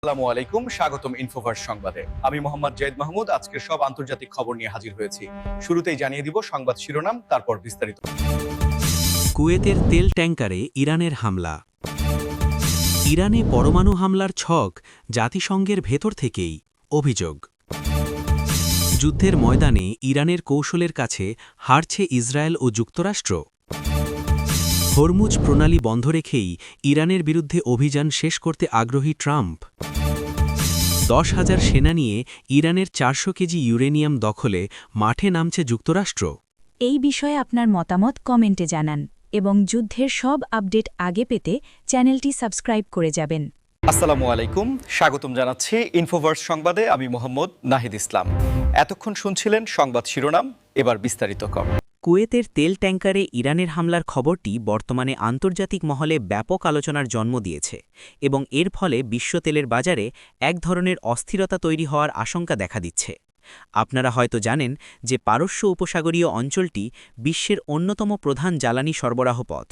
আসসালামু আলাইকুম, স্বাগতম ইনফোভার্স সংবাদে। আমি মোহাম্মদ জয়েদ মাহমুদ আজকের সব আন্তর্জাতিক খবর নিয়ে হাজির হয়েছি। শুরুতেই জানিয়ে দিব সংবাদ শিরোনাম, তারপর বিস্তারিত। কুয়েতের তেল ট্যাঙ্কারে ইরানের হামলা। ইরানে পরমাণু হামলার ছক জাতিসংঘের ভেতর থেকেই, অভিযোগ। যুদ্ধের ময়দানে ইরানের কৌশলের কাছে হারছে ইসরায়েল ও যুক্তরাষ্ট্র। হরমুজ প্রণালী বন্ধ রেখেই ইরানের বিরুদ্ধে অভিযান শেষ করতে আগ্রহী ট্রাম্প। 10,000 সেনা নিয়ে ইরানের 400 কেজি ইউরেনিয়াম দখলে মাঠে নামছে যুক্তরাষ্ট্র। এই বিষয়ে আপনার মতামত কমেন্টে জানান এবং যুদ্ধের সব আপডেট আগে পেতে চ্যানেলটি সাবস্ক্রাইব করে যাবেন। আসসালামু আলাইকুম, স্বাগতম জানাচ্ছি ইনফোভার্স সংবাদে। আমি মোহাম্মদ নাহিদ ইসলাম। এতক্ষণ শুনছিলেন সংবাদ শিরোনাম, এবার বিস্তারিত খবর। কুয়েতের তেল ট্যাঙ্কারে ইরানের হামলার খবরটি বর্তমানে আন্তর্জাতিক মহলে ব্যাপক আলোচনার জন্ম দিয়েছে এবং এর ফলে বিশ্ব তেলের বাজারে এক ধরনের অস্থিরতা তৈরি হওয়ার আশঙ্কা দেখা দিচ্ছে। আপনারা হয়তো জানেন যে পারস্য উপসাগরীয় অঞ্চলটি বিশ্বের অন্যতম প্রধান জ্বালানি সরবরাহ পথ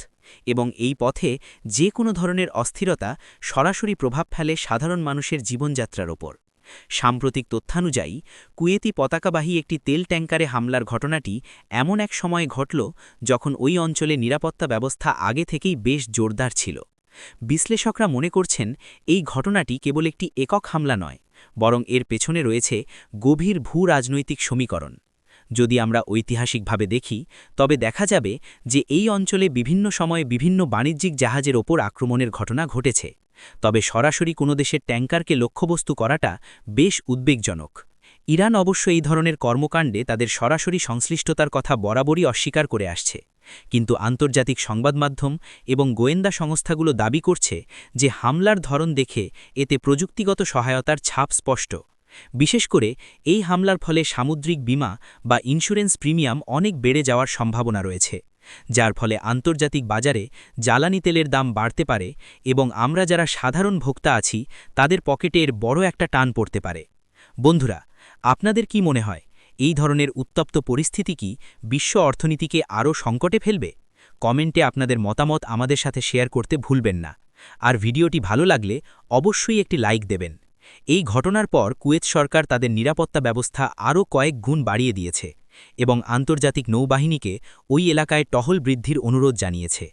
এবং এই পথে যে কোনো ধরনের অস্থিরতা সরাসরি প্রভাব ফেলে সাধারণ মানুষের জীবনযাত্রার ওপর। সাম্প্রতিক তথ্যানুযায়ী কুয়েতি পতাকাবাহী একটি তেল ট্যাঙ্কারে হামলার ঘটনাটি এমন এক সময়ে ঘটল যখন ওই অঞ্চলে নিরাপত্তা ব্যবস্থা আগে থেকেই বেশ জোরদার ছিল। বিশ্লেষকরা মনে করছেন এই ঘটনাটি কেবল একটি একক হামলা নয়, বরং এর পেছনে রয়েছে গভীর ভূ-রাজনৈতিক সমীকরণ। যদি আমরা ঐতিহাসিকভাবে দেখি তবে দেখা যাবে যে এই অঞ্চলে বিভিন্ন সময়ে বিভিন্ন বাণিজ্যিক জাহাজের ওপর আক্রমণের ঘটনা ঘটেছে, তবে সরাসরি কোনো দেশের ট্যাঙ্কারকে লক্ষ্যবস্তু করাটা বেশ উদ্বেগজনক। ইরান অবশ্য এই ধরনের কর্মকাণ্ডে তাদের সরাসরি সংশ্লিষ্টতার কথা বরাবরই অস্বীকার করে আসছে, কিন্তু আন্তর্জাতিক সংবাদমাধ্যম এবং গোয়েন্দা সংস্থাগুলো দাবি করছে যে হামলার ধরন দেখে এতে প্রযুক্তিগত সহায়তার ছাপ স্পষ্ট। বিশেষ করে এই হামলার ফলে সামুদ্রিক বীমা বা ইন্স্যুরেন্স প্রিমিয়াম অনেক বেড়ে যাওয়ার সম্ভাবনা রয়েছে, যার ফলে আন্তর্জাতিক বাজারে জ্বালানি তেলের দাম বাড়তে পারে এবং আমরা যারা সাধারণ ভোক্তা আছি তাদের পকেটে এর বড় একটা টান পড়তে পারে। বন্ধুরা, আপনাদের কি মনে হয় এই ধরনের উত্তপ্ত পরিস্থিতি কি বিশ্ব অর্থনীতিকে আরও সংকটে ফেলবে? কমেন্টে আপনাদের মতামত আমাদের সাথে শেয়ার করতে ভুলবেন না। আর ভিডিওটি ভালো লাগলে অবশ্যই একটি লাইক দেবেন। এই ঘটনার পর কুয়েত সরকার তাদের নিরাপত্তা ব্যবস্থা আরও কয়েক গুণ বাড়িয়ে দিয়েছে এবং আন্তর্জাতিক নৌবাহিনীকে ওই এলাকায় টহল বৃদ্ধির অনুরোধ জানিয়েছে।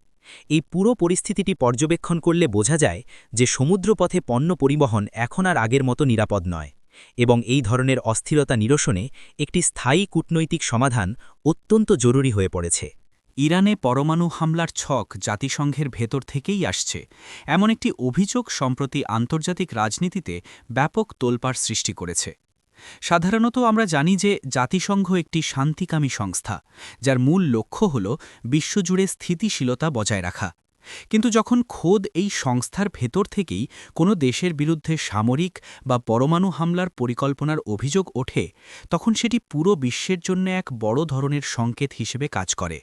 এই পুরো পরিস্থিতিটি পর্যবেক্ষণ করলে বোঝা যায় যে সমুদ্রপথে পণ্য পরিবহন এখন আর আগের মতো নিরাপদ নয় এবং এই ধরনের অস্থিরতা নিরসনে একটি স্থায়ী কূটনৈতিক সমাধান অত্যন্ত জরুরি হয়ে পড়েছে। ইরানে পরমাণু হামলার ছক জাতিসংঘের ভেতর থেকেই আসছে, এমন একটি অভিযোগ সম্প্রতি আন্তর্জাতিক রাজনীতিতে ব্যাপক তোলপাড় সৃষ্টি করেছে। সাধারণত আমরা জানি যে জাতিসংঘ একটি শান্তিকামী সংস্থা, যার মূল লক্ষ্য হল বিশ্বজুড়ে স্থিতিশীলতা বজায় রাখা। কিন্তু যখন খোদ এই সংস্থার ভেতর থেকেই কোনো দেশের বিরুদ্ধে সামরিক বা পরমাণু হামলার পরিকল্পনার অভিযোগ ওঠে, তখন সেটি পুরো বিশ্বের জন্য এক বড় ধরনের সংকেত হিসেবে কাজ করে।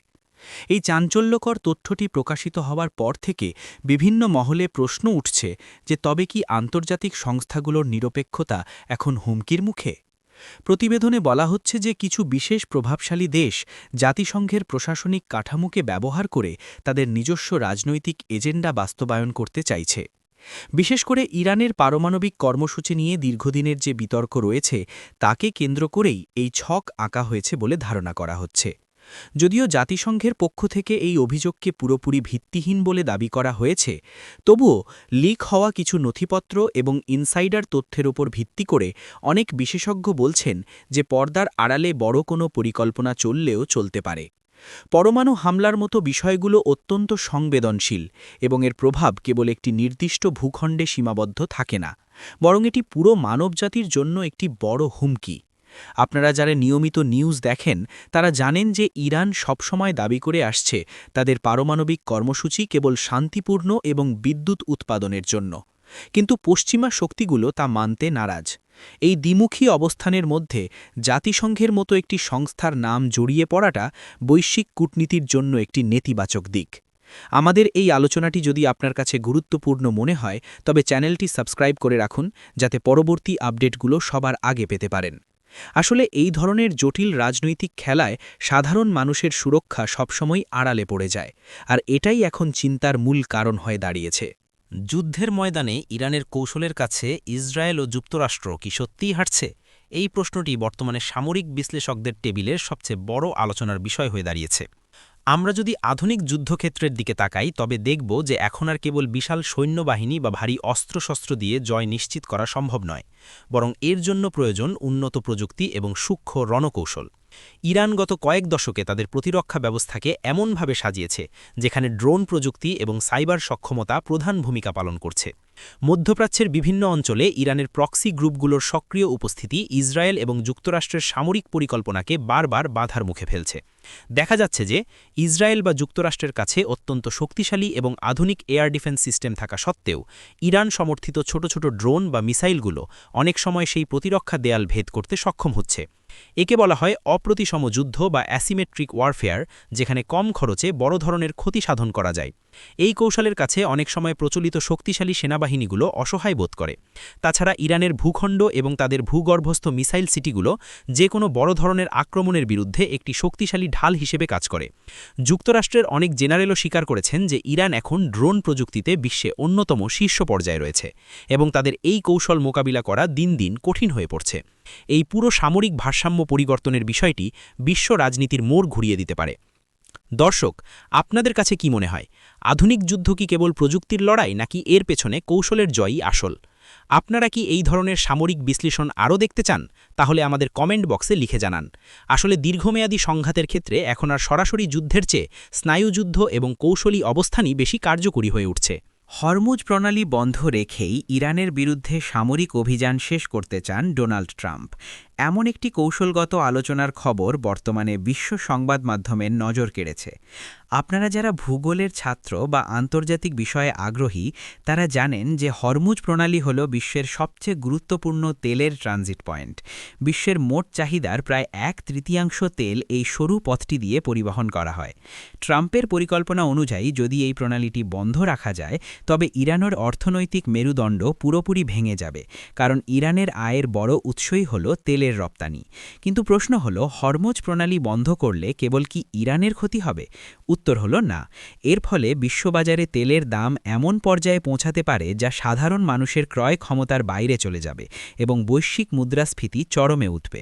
এই চাঞ্চল্যকর তথ্যটি প্রকাশিত হওয়ার পর থেকে বিভিন্ন মহলে প্রশ্ন উঠছে যে তবে কি আন্তর্জাতিক সংস্থাগুলোর নিরপেক্ষতা এখন হুমকির মুখে? প্রতিবেদনে বলা হচ্ছে যে কিছু বিশেষ প্রভাবশালী দেশ জাতিসংঘের প্রশাসনিক কাঠামোকে ব্যবহার করে তাদের নিজস্ব রাজনৈতিক এজেন্ডা বাস্তবায়ন করতে চাইছে। বিশেষ করে ইরানের পারমাণবিক কর্মসূচি নিয়ে দীর্ঘদিনের যে বিতর্ক রয়েছে তাকে কেন্দ্র করেই এই ছক আঁকা হয়েছে বলে ধারণা করা হচ্ছে। যদিও জাতিসংঘের পক্ষ থেকে এই অভিযোগকে পুরোপুরি ভিত্তিহীন বলে দাবি করা হয়েছে, তবুও লিক হওয়া কিছু নথিপত্র এবং ইনসাইডার তথ্যের ওপর ভিত্তি করে অনেক বিশেষজ্ঞ বলছেন যে পর্দার আড়ালে বড় কোনো পরিকল্পনা চললেও চলতে পারে। পরমাণু হামলার মতো বিষয়গুলো অত্যন্ত সংবেদনশীল এবং এর প্রভাব কেবল একটি নির্দিষ্ট ভূখণ্ডে সীমাবদ্ধ থাকে না, বরং এটি পুরো মানবজাতির জন্য একটি বড় হুমকি। আপনারা যারা নিয়মিত নিউজ দেখেন তারা জানেন যে ইরান সবসময় দাবি করে আসছে তাদের পারমাণবিক কর্মসূচি কেবল শান্তিপূর্ণ এবং বিদ্যুৎ উৎপাদনের জন্য, কিন্তু পশ্চিমা শক্তিগুলো তা মানতে নারাজ। এই দ্বিমুখী অবস্থানের মধ্যে জাতিসংঘের মতো একটি সংস্থার নাম জড়িয়ে পড়াটা বৈশ্বিক কূটনীতির জন্য একটি নেতিবাচক দিক। আমাদের এই আলোচনাটি যদি আপনার কাছে গুরুত্বপূর্ণ মনে হয় তবে চ্যানেলটি সাবস্ক্রাইব করে রাখুন, যাতে পরবর্তী আপডেটগুলো সবার আগে পেতে পারেন। আসলে এই ধরনের জটিল রাজনৈতিক খেলায় সাধারণ মানুষের সুরক্ষা সবসময় আড়ালে পড়ে যায়, আর এটাই এখন চিন্তার মূল কারণ হয়ে দাঁড়িয়েছে। যুদ্ধের ময়দানে ইরানের কৌশলের কাছে ইসরায়েল ও যুক্তরাষ্ট্র কি সত্যিই হারছে? এই প্রশ্নটি বর্তমানে সামরিক বিশ্লেষকদের টেবিলের সবচেয়ে বড় আলোচনার বিষয় হয়ে দাঁড়িয়েছে। আমরা যদি আধুনিক যুদ্ধক্ষেত্রের দিকে তাকাই তবে দেখব যে এখন আর কেবল বিশাল সৈন্যবাহিনী বা ভারী অস্ত্রশস্ত্র দিয়ে জয় নিশ্চিত করা সম্ভব নয়, বরং এর জন্য প্রয়োজন উন্নত প্রযুক্তি এবং সূক্ষ্ম রণকৌশল। ইরান গত কয়েক দশকে তাদের প্রতিরক্ষা ব্যবস্থাকে এমনভাবে সাজিয়েছে যেখানে ড্রোন প্রযুক্তি এবং সাইবার সক্ষমতা প্রধান ভূমিকা পালন করছে। মধ্যপ্রাচ্যের বিভিন্ন অঞ্চলে ইরানের প্রক্সি গ্রুপগুলোর সক্রিয় উপস্থিতি ইসরায়েল এবং যুক্তরাষ্ট্রের সামরিক পরিকল্পনাকে বারবার বাধার মুখে ফেলছে। দেখা যাচ্ছে যে ইসরায়েল বা যুক্তরাষ্ট্রের কাছে অত্যন্ত শক্তিশালী এবং আধুনিক এয়ার ডিফেন্স সিস্টেম থাকা সত্ত্বেও ইরান সমর্থিত ছোট ছোট ড্রোন বা মিসাইলগুলো অনেক সময় সেই প্রতিরক্ষা দেয়াল ভেদ করতে সক্ষম হচ্ছে। একে বলা হয় অপ্রতিসম যুদ্ধ বা অ্যাসিমেট্রিক ওয়ারফেয়ার, যেখানে কম খরচে বড় ধরনের ক্ষতি সাধন করা যায়। এই কৌশলের কাছে অনেক সময় প্রচলিত শক্তিশালী সেনাবাহিনীগুলো অসহায় বোধ করে। তাছাড়া ইরানের ভূখণ্ড এবং তাদের ভূগর্ভস্থ মিসাইল সিটিগুলো যে কোনো বড় ধরনের আক্রমণের বিরুদ্ধে একটি শক্তিশালী ঢাল হিসেবে কাজ করে। যুক্তরাষ্ট্রের অনেক জেনারেলও স্বীকার করেছেন যে ইরান এখন ড্রোন প্রযুক্তিতে বিশ্বে অন্যতম শীর্ষ পর্যায়ে রয়েছে এবং তাদের এই কৌশল মোকাবিলা করা দিন দিন কঠিন হয়ে পড়ছে। এই পুরো সামরিক ভারসাম্য পরিবর্তনের বিষয়টি বিশ্ব রাজনীতির মোড় ঘুরিয়ে দিতে পারে। দর্শক, আপনাদের কাছে কি মনে হয়, আধুনিক যুদ্ধ কি কেবল প্রযুক্তির লড়াই নাকি এর পেছনে কৌশলের জয়ই আসল? আপনারা কি এই ধরনের সামরিক বিশ্লেষণ আরও দেখতে চান? তাহলে আমাদের কমেন্ট বক্সে লিখে জানান। আসলে দীর্ঘমেয়াদী সংঘাতের ক্ষেত্রে এখন আর সরাসরি যুদ্ধের চেয়ে স্নায়ুযুদ্ধ এবং কৌশলী অবস্থানই বেশি কার্যকরী হয়ে উঠছে। হরমুজ প্রণালী বন্ধ রেখেই ইরানের বিরুদ্ধে সামরিক অভিযান শেষ করতে চান ডোনাল্ড ট্রাম্প। এমন একটি কৌশলগত আলোচনার খবর বর্তমানে বিশ্ব সংবাদ মাধ্যমের নজর কেড়েছে। আপনারা যারা ভূগোলের ছাত্র বা আন্তর্জাতিক বিষয়ে আগ্রহী তারা জানেন যে হরমুজ প্রণালী হল বিশ্বের সবচেয়ে গুরুত্বপূর্ণ তেলের ট্রানজিট পয়েন্ট। বিশ্বের মোট চাহিদার প্রায় 1/3 তেল এই সরু পথটি দিয়ে পরিবহন করা হয়। ট্রাম্পের পরিকল্পনা অনুযায়ী যদি এই প্রণালীটি বন্ধ রাখা যায় তবে ইরানের অর্থনৈতিক মেরুদণ্ড পুরোপুরি ভেঙে যাবে, কারণ ইরানের আয়ের বড় উৎসই হল তেলের রপ্তানি। কিন্তু প্রশ্ন হল, হরমুজ প্রণালী বন্ধ করলে কেবল কি ইরানের ক্ষতি হবে? উত্তর হল না। এর ফলে বিশ্ববাজারে তেলের দাম এমন পর্যায়ে পৌঁছাতে পারে যা সাধারণ মানুষের ক্রয় ক্ষমতার বাইরে চলে যাবে এবং বৈশ্বিক মুদ্রাস্ফীতি চরমে উঠবে।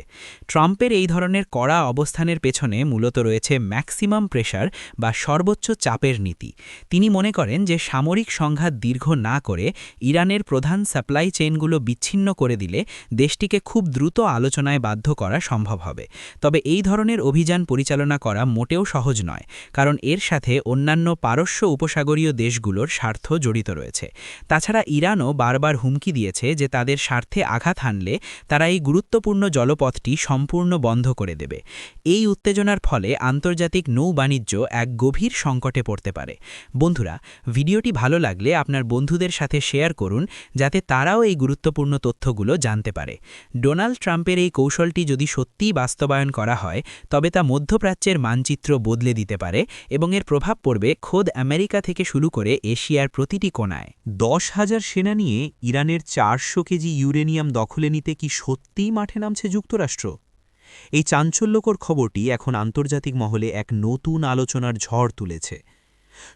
ট্রাম্পের এই ধরনের কড়া অবস্থানের পেছনে মূলত রয়েছে ম্যাক্সিমাম প্রেশার বা সর্বোচ্চ চাপের নীতি। তিনি মনে করেন যে সামরিক সংঘাত দীর্ঘ না করে ইরানের প্রধান সাপ্লাই চেইনগুলো বিচ্ছিন্ন করে দিলে দেশটিকে খুব দ্রুত আলোচনায় বাধ্য করা সম্ভব হবে। তবে এই ধরনের অভিযান পরিচালনা করা মোটেও সহজ নয়, কারণ এর সাথে অন্যান্য পারস্য উপসাগরীয় দেশগুলোর স্বার্থ জড়িত রয়েছে। তাছাড়া ইরানও বারবার হুমকি দিয়েছে যে তাদের স্বার্থে আঘাত হানলে তারা এই গুরুত্বপূর্ণ জলপথটি সম্পূর্ণ বন্ধ করে দেবে। এই উত্তেজনার ফলে আন্তর্জাতিক নৌ-বাণিজ্য এক গভীর সংকটে পড়তে পারে। বন্ধুরা, ভিডিওটি ভালো লাগলে আপনার বন্ধুদের সাথে শেয়ার করুন যাতে তারাও এই গুরুত্বপূর্ণ তথ্যগুলো জানতে পারে। ডোনাল্ড ট্রাম্পের এই কৌশলটি যদি সত্যিই বাস্তবায়ন করা হয় তবে তা মধ্যপ্রাচ্যের মানচিত্র বদলে দিতে পারে এবং এর প্রভাব পড়বে খোদ আমেরিকা থেকে শুরু করে এশিয়ার প্রতিটি কোণায়। 10,000 সেনা নিয়ে ইরানের 400 কেজি ইউরেনিয়াম দখলে নিতে কি সত্যিই মাঠে নামছে যুক্তরাষ্ট্র? এই চাঞ্চল্যকর খবরটি এখন আন্তর্জাতিক মহলে এক নতুন আলোচনার ঝড় তুলেছে।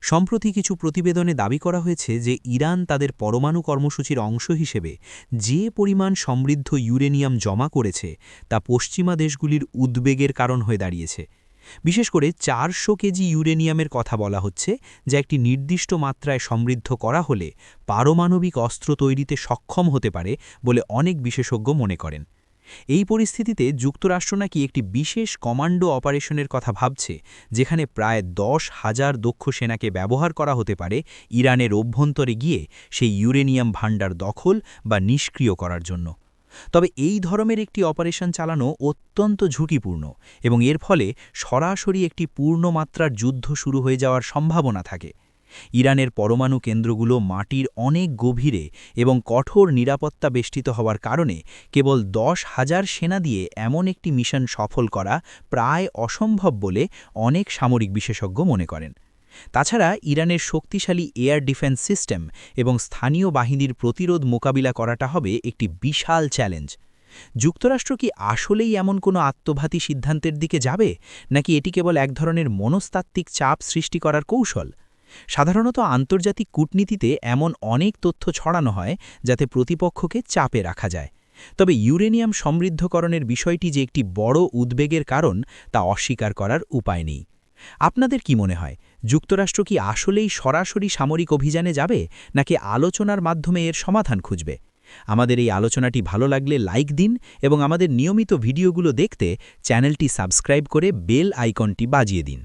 সম্প্রতি কিছু প্রতিবেদনে দাবি করা হয়েছে যে ইরান তাদের পরমাণু কর্মসূচির অংশ হিসেবে যে পরিমাণ সমৃদ্ধ ইউরেনিয়াম জমা করেছে তা পশ্চিমা দেশগুলির উদ্বেগের কারণ হয়ে দাঁড়িয়েছে। বিশেষ করে 400 কেজি ইউরেনিয়ামের কথা বলা হচ্ছে, যা একটি নির্দিষ্ট মাত্রায় সমৃদ্ধ করা হলে পারমাণবিক অস্ত্র তৈরিতে সক্ষম হতে পারে বলে অনেক বিশেষজ্ঞ মনে করেন। এই পরিস্থিতিতে যুক্তরাষ্ট্র নাকি একটি বিশেষ কমান্ডো অপারেশনের কথা ভাবছে, যেখানে প্রায় 10,000 দক্ষ সেনাকে ব্যবহার করা হতে পারে ইরানের অভ্যন্তরে গিয়ে সেই ইউরেনিয়াম ভাণ্ডার দখল বা নিষ্ক্রিয় করার জন্য। তবে এই ধরনের একটি অপারেশন চালানো অত্যন্ত ঝুঁকিপূর্ণ এবং এর ফলে সরাসরি একটি পূর্ণমাত্রার যুদ্ধ শুরু হয়ে যাওয়ার সম্ভাবনা থাকে। ইরানের পরমাণু কেন্দ্রগুলো মাটির অনেক গভীরে এবং কঠোর নিরাপত্তা বেষ্টিত হওয়ার কারণে কেবল 10,000 সেনা দিয়ে এমন একটি মিশন সফল করা প্রায় অসম্ভব বলে অনেক সামরিক বিশেষজ্ঞ মনে করেন। তাছাড়া ইরানের শক্তিশালী এয়ার ডিফেন্স সিস্টেম এবং স্থানীয় বাহিনীর প্রতিরোধ মোকাবিলা করাটা হবে একটি বিশাল চ্যালেঞ্জ। যুক্তরাষ্ট্র কি আসলেই এমন কোনো আত্মঘাতী সিদ্ধান্তের দিকে যাবে, নাকি এটি কেবল এক ধরনের মনস্তাত্ত্বিক চাপ সৃষ্টি করার কৌশল? সাধারণত আন্তর্জাতিক কূটনীতিতে এমন অনেক তথ্য ছড়ানো হয় যাতে প্রতিপক্ষকে চাপে রাখা যায়। তবে ইউরেনিয়াম সমৃদ্ধকরণের বিষয়টি যে একটি বড় উদ্বেগের কারণ তা অস্বীকার করার উপায় নেই। আপনাদের কি মনে হয়, যুক্তরাষ্ট্র কি আসলেই সরাসরি সামরিক অভিযানে যাবে, নাকি আলোচনার মাধ্যমে এর সমাধান খুঁজবে? আমাদের এই আলোচনাটি ভালো লাগলে লাইক দিন এবং আমাদের নিয়মিত ভিডিওগুলো দেখতে চ্যানেলটি সাবস্ক্রাইব করে বেল আইকনটি বাজিয়ে দিন।